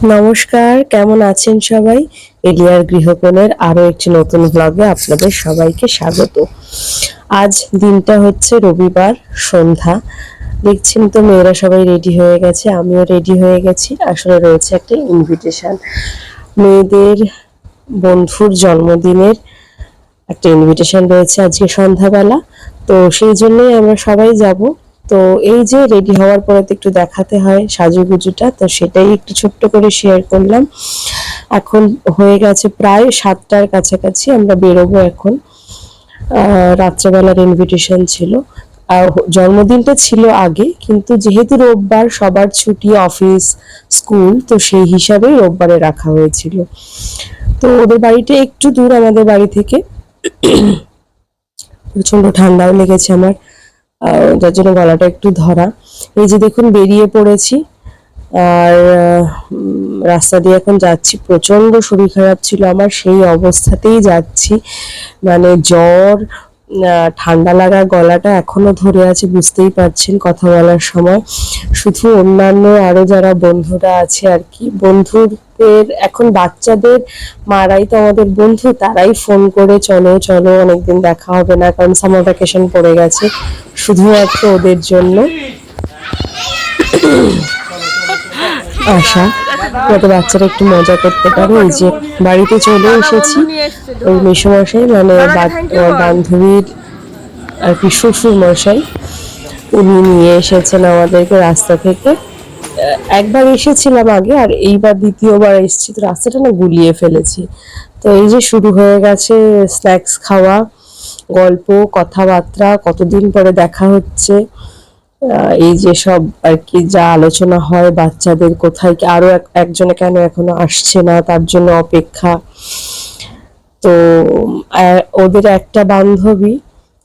নমস্কার, কেমন আছেন সবাই? এলিয়ার গৃহকোণের আরো একটি নতুন ব্লগে আপনাদের সবাইকে স্বাগত। আজ দিনটা হচ্ছে রবিবার সন্ধ্যা। দেখছেন তো মেয়েরা সবাই রেডি হয়ে গেছে, আমিও রেডি হয়ে গেছি। আসলে রয়েছে একটা ইনভিটেশন, মেয়েদের বন্ধুর জন্মদিনের একটা ইনভিটেশন রয়েছে আজকে সন্ধ্যাবেলা। তো সেই জন্যই আমরা সবাই যাব। তো এই যে রেডি হওয়ার পরে তো একটু দেখাতে হয় সাজুগুজুটা, তো সেটাই একটু ছোট্ট করে শেয়ার করলাম। এখন হয়ে গেছে প্রায় 7টার কাছাকাছি, আমরা বেরোবো এখন। রাত্রেবেলার ইনভিটেশন ছিল, আর জন্মদিনটা ছিল আগে, কিন্তু যেহেতু রোববার সবার ছুটি, অফিস স্কুল, তো সেই হিসাবেই রোববারে রাখা হয়েছিল। তো ওদের বাড়িটা একটু দূর আমাদের বাড়ি থেকে। প্রচন্ড ঠান্ডাও লেগেছে আমার, যার জন্য গলাটা একটু ধরা। এই যে দেখুন বেরিয়ে পড়েছি, আর রাস্তা দিয়ে এখন যাচ্ছি। প্রচন্ড শরীর খারাপ ছিল আমার, সেই অবস্থাতেই যাচ্ছি। মানে জ্বর, ঠান্ডা লাগা, গলাটা এখনো ধরে আছে, বুঝতেই পারছেন কথা বলার সময়। শুধু অন্যান্য আরো যারা বন্ধুরা আছে আর কি, বন্ধুদের এখন বাচ্চাদের মারাই তো আমাদের বন্ধু, তারাই ফোন করে চলো চলো, অনেকদিন দেখা হবে না, কারণ সামার ভ্যাকেশন পড়ে গেছে, শুধুমাত্র ওদের জন্য আশা যাতে বাচ্চারা একটু মজা করতে পারে। এই যে বাড়িতে চলে এসেছি। ওই মেসোমশাই মানে বান্ধবীর আর কি শ্বশুর মশাই, উনি নিয়ে এসেছেন আমাদেরকে রাস্তা থেকে। একবার এসেছিলাম আগে, আর এইবার দ্বিতীয়বার এসেছি, তো রাস্তাটা না গুলিয়ে ফেলেছি। তো এই যে শুরু হয়ে গেছে স্ন্যাক্স খাওয়া, গল্প, কথাবার্তা, কতদিন পরে দেখা হচ্ছে। এই যে সব আর কি যা আলোচনা হয়, বাচ্চাদের কোথায় আরো একজনে কেন এখনো আসছে না, তার জন্য অপেক্ষা। তো ওদের একটা বান্ধবী,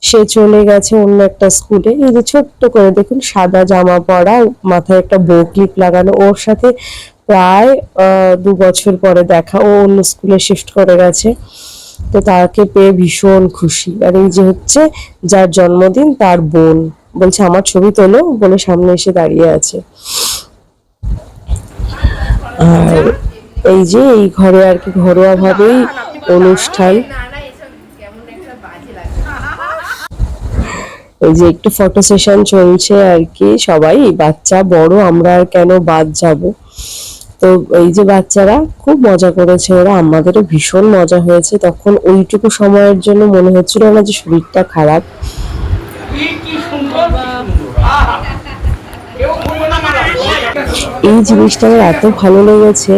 সে চলে গেছে অন্য একটা স্কুলে। এই যে ছোট্ট করে দেখুন, সাদা জামা পরা, মাথায় একটা বো ক্লিপ লাগানো, ওর সাথে প্রায় 2 বছর পরে দেখা। ও অন্য স্কুলে শিফট করে গেছে, তো তাকে পেয়ে ভীষণ খুশি। আর এই যে হচ্ছে যার জন্মদিন, তার বোন বলছে আমার ছবি তোলো বলে সামনে এসে দাঁড়িয়ে আছে। আর এই যে এই ঘরে আর কি ঘরোয়া ভাবেই অনুষ্ঠান। এই যে একটু ফটো সেশন চলছে আর কি, সবাই বাচ্চা বড়, আমরা আর কেন বাদ যাব। তো এই যে বাচ্চারা খুব মজা করেছে, ওরা, আমাদেরও ভীষণ মজা হয়েছে। তখন ওইটুকু সময়ের জন্য মনে হচ্ছিল না যে শরীরটা খারাপ। এই জিনিসটা আমার এত ভালো লেগেছে,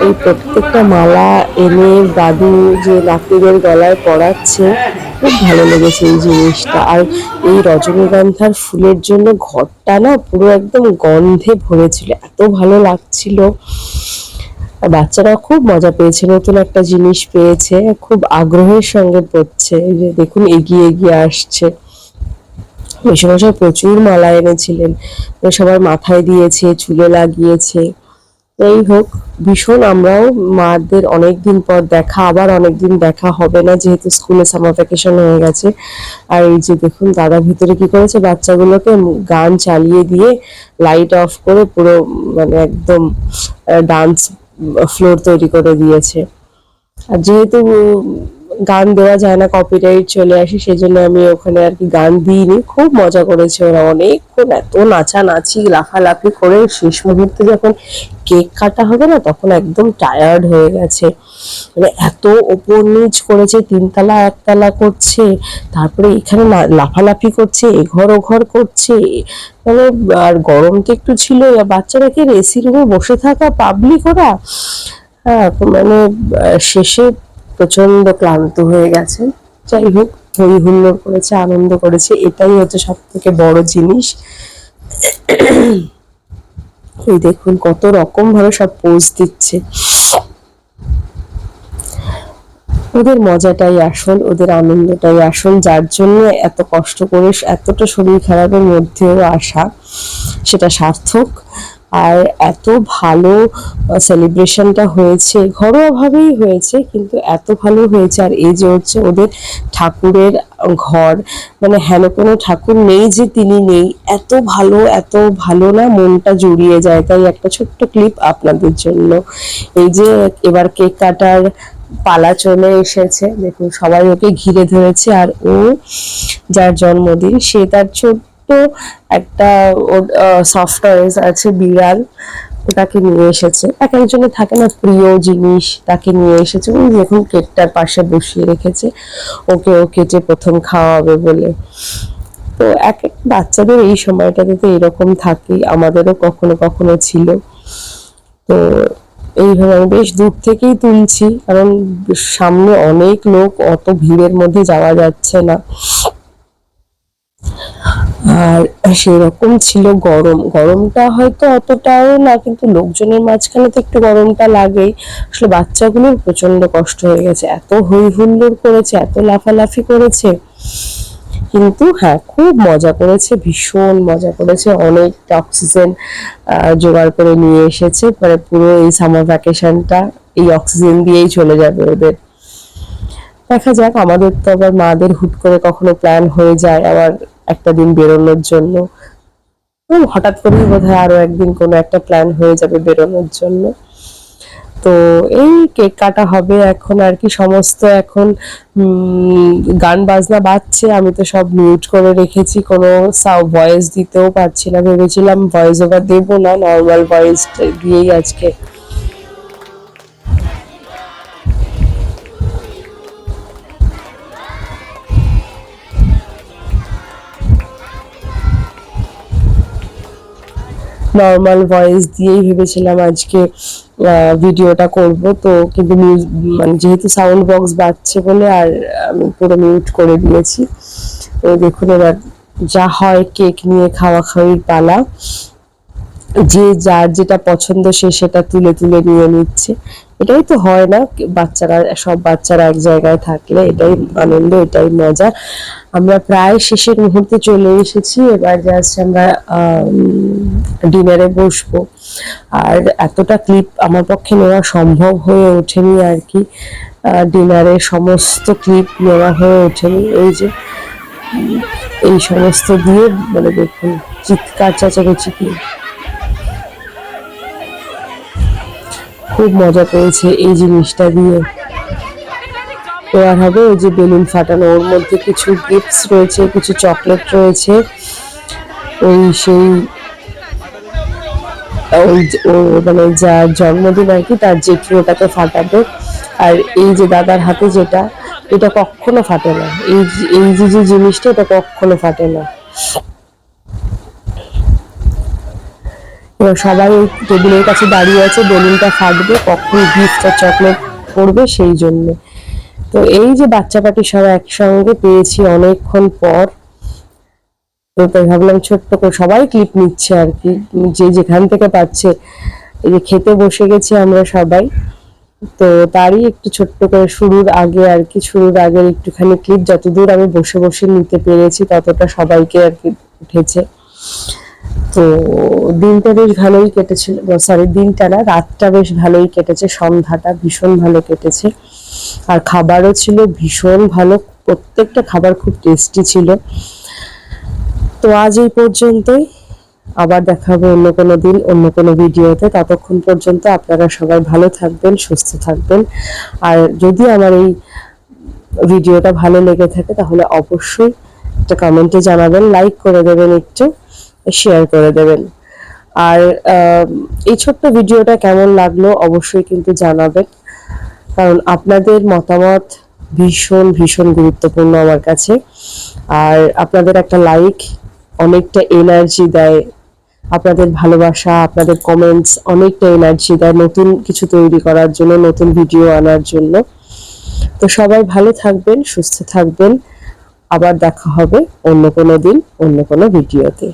এই প্রত্যেকটা মালা এনে দাদু যে নাতিদের গলায় পরাচ্ছে, খুব ভালো লেগেছে এই জিনিসটা। আর এই রজনীগন্ধার ফুলের জন্য ঘরটা না পুরো একদম গন্ধে ভরেছিল, এত ভালো লাগছিল। বাচ্চারা খুব মজা পেয়েছে, নতুন একটা জিনিস পেয়েছে, খুব আগ্রহের সঙ্গে পড়ছে। এই যে দেখুন এগিয়ে এগিয়ে আসছে। মেসোমশাই প্রচুর মালা এনেছিলেন, সবার মাথায় দিয়েছে, চুলে লাগিয়েছে। এই হোক, ভীষণ, আমরাও মাদের অনেকদিন পর দেখা, আবার অনেকদিন দেখা হবে না যেহেতু স্কুলে সামার ভ্যাকেশন হয়ে গেছে। আর এই যে দেখুন দাদা ভিতরে কি করেছে, বাচ্চাগুলোকে গান চালিয়ে দিয়ে লাইট অফ করে পুরো মানে একদম ডান্স ফ্লোর তৈরি করে দিয়েছে। আর যেহেতু গান দেওয়া যায় না, কপিরাইট চলে আসে, সেজন্য আমি ওখানে আর কি গান দিইনি। খুব মজা করেছে ওরা অনেকক্ষণ, এত নাচানাচি লাফালাফি করে। শেষ মুহূর্তে যখন কেক কাটা হবে না, তখন একদম টায়ার্ড হয়ে গেছে। মানে এত ওপর নিচ করেছে, 3তলা 1তলা করছে, তারপরে এখানে লাফালাফি করছে, এঘর ওঘর করছে। মানে আর গরম তো একটু ছিল, বাচ্চারা কি এসি রুমে বসে থাকা পাবলিক ওরা। হ্যাঁ, মানে শেষে প্রচন্ড ক্লান্ত হয়ে গেছে। যাই হোক, হই হুল্লোড় করেছে, আনন্দ করেছে, এটাই হচ্ছে সব থেকে বড় জিনিস। এই দেখুন কত রকম ভাবে সব পোজ দিচ্ছে। ওদের মজাটাই আসল, ওদের আনন্দটাই আসল, যার জন্য এত কষ্ট করে এতটা শরীর খারাপের মধ্যেও আসা, সেটা সার্থক। আর এত ভালো সেলিব্রেশনটা হয়েছে, ঘরোয়াভাবেই হয়েছে কিন্তু এত ভালো হয়েছে। আর এই যে হচ্ছে ওদের ঠাকুরের ঘর, মানে হেন কোনো ঠাকুর নেই যে তিনি নেই, এত ভালো না, মনটা জুড়িয়ে যায়। তাই একটা ছোট্ট ক্লিপ আপনাদের জন্য। এই যে এবার কেক কাটার পালা চলে এসেছে, দেখুন সবাই ওকে ঘিরে ধরেছে। আর ও যার জন্মদিন সে তার ছোট্ট একটা সফট টয়েস আছে বিড়াল, তাকে নিয়ে এসেছে। এক একজনের থাকে না প্রিয় জিনিস, তাকে নিয়ে এসেছে। ওই দেখুন কেকটার পাশে বসিয়ে রেখেছে, ওকে ও কেটে প্রথম খাওয়াবে বলে। তো এক এক বাচ্চাদের এই সময়টাতে তো এরকম থাকেই, আমাদেরও কখনো কখনো ছিল। তো এইভাবে আমি বেশ দূর থেকেই তুলছি, কারণ সামনে অনেক লোক, অত ভিড়ের মধ্যে যাওয়া যাচ্ছে না। আর সেরকম ছিল গরম, গরমটা হয়তো অতটাও না, কিন্তু লোকজনের মাঝখানে তো একটু গরমটা লাগেই। আসলে বাচ্চাগুলোর প্রচন্ড কষ্ট হয়ে গেছে, এত হই হুল্লোড় করেছে, এত লাফালাফি করেছে। কিন্তু হ্যাঁ, খুব মজা করেছে, ভীষণ মজা করেছে। অনেকটা অক্সিজেন জোগাড় করে নিয়ে এসেছে, মানে পুরো এই সামার ভ্যাকেশনটা এই অক্সিজেন দিয়েই চলে যাবে ওদের। দেখা যাক, আমাদের তো আবার মাদের হুট করে কখনো প্ল্যান হয়ে যায় আবার একটা দিন বেরোনোর জন্য। হঠাৎ করেই বোধহয় আরো একদিন কোনো একটা প্ল্যান হয়ে যাবে বেরোনোর জন্য। তো এই কেক কাটা হবে এখন আর কি। সমস্ত এখন গান বাজনা বাজছে, আমি তো সব মিউট করে রেখেছি, কোনো ভয়েস দিতেও পারছি না। ভেবেছিলাম ভয়েস ওভার দেবো না, নর্মাল ভয়েস দিয়েই আজকে। নর্মাল ভয়েস দিয়েই ভেবেছিলাম আজকে ভিডিওটা করব। তো কিন্তু মানে যেহেতু সাউন্ড বক্স বাজছে বলে আর আমি পুরো মিউট করে দিয়েছি। তো দেখুন এবার যা হয়, কেক নিয়ে খাওয়া খাওয়ির পালা। যে যার যেটা পছন্দ সে সেটা তুলে তুলে নিয়ে নিচ্ছে। এটাই তো হয় না, বাচ্চারা, সব বাচ্চারা এক জায়গায় থাকলে এটাই আনন্দ, এটাই মজা। আমরা প্রায় শেষের মুহূর্তে চলে এসেছি, এবার জাস্ট আমরা ডিনারে বসবো। আর এতটা ক্লিপ আমার পক্ষে নেওয়া সম্ভব হয়ে ওঠেনি আর কি, ডিনারের সমস্ত ক্লিপ নেওয়া হয়ে ওঠেনি। এই যে এই সমস্ত দিয়ে, মানে দেখুন চিৎকার চেঁচামেচি কি, খুব মজা পেয়েছে এই জিনিসটা দিয়ে। এবার হবে ওই যে বেলুন ফাটানো, ওর মধ্যে কিছু গিফটস রয়েছে, কিছু চকলেট রয়েছে। ওই সেই মানে যার জন্মদিন আর কি, তার জেঠু ওটাকে ফাটাবে। আর এই যে দাদার হাতে যেটা, এটা কখনো ফাটে না। এই যে জিনিসটা, এটা কখনো ফাটে না। এবার সবাই ওই টেবিলের কাছে দাঁড়িয়ে আছে, বেলুনটা ফাটবে, কখন গিফট আর চকলেট পড়বে সেই জন্য। তো এই যে বাচ্চা পাটি সবাই একসঙ্গে পেয়েছি অনেকক্ষণ পর। তো তাই ভাবলাম ছোট্ট করে সবাই ক্লিপ নিচ্ছে আর কি, যে যেখান থেকে পাচ্ছে। এই যে খেতে বসে গেছি আমরা সবাই, তো তারই একটু ছোট্ট করে শুরুর আগে আর কি, শুরুর আগের একটুখানি ক্লিপ, যতদূর আমি বসে বসে নিতে পেরেছি ততটা সবাইকে আর কি উঠেছে। তো দিনটা বেশ ভালোই কেটেছিল, সরি দিনটা না, রাতটা বেশ ভালোই কেটেছে, সন্ধ্যাটা ভীষণ ভালো কেটেছে। আর খাবারও ছিল ভীষণ ভালো, প্রত্যেকটা খাবার খুব টেস্টি ছিল। তো আজ এই পর্যন্তই, আবার দেখা হবে অন্য কোনো দিন অন্য কোনো ভিডিওতে। ততক্ষণ পর্যন্ত আপনারা সবাই ভালো থাকবেন, সুস্থ থাকবেন। আর যদি আমার এই ভিডিওটা ভালো লেগে থাকে তাহলে অবশ্যই একটা কমেন্টে জানাবেন, লাইক করে দেবেন, একটু শেয়ার করে দেবেন। আর এই ছোট্ট ভিডিওটা কেমন লাগলো অবশ্যই কিন্তু জানাবেন, কারণ আপনাদের মতামত ভীষণ ভীষণ গুরুত্বপূর্ণ আমার কাছে। আর আপনাদের একটা লাইক অনেকটা এনার্জি দেয়, আপনাদের ভালোবাসা, আপনাদের কমেন্টস অনেকটা এনার্জি দেয় নতুন কিছু তৈরি করার জন্য, নতুন ভিডিও আনার জন্য। তো সবাই ভালো থাকবেন, সুস্থ থাকবেন। আবার দেখা হবে অন্য কোনো দিন অন্য কোনো ভিডিওতে।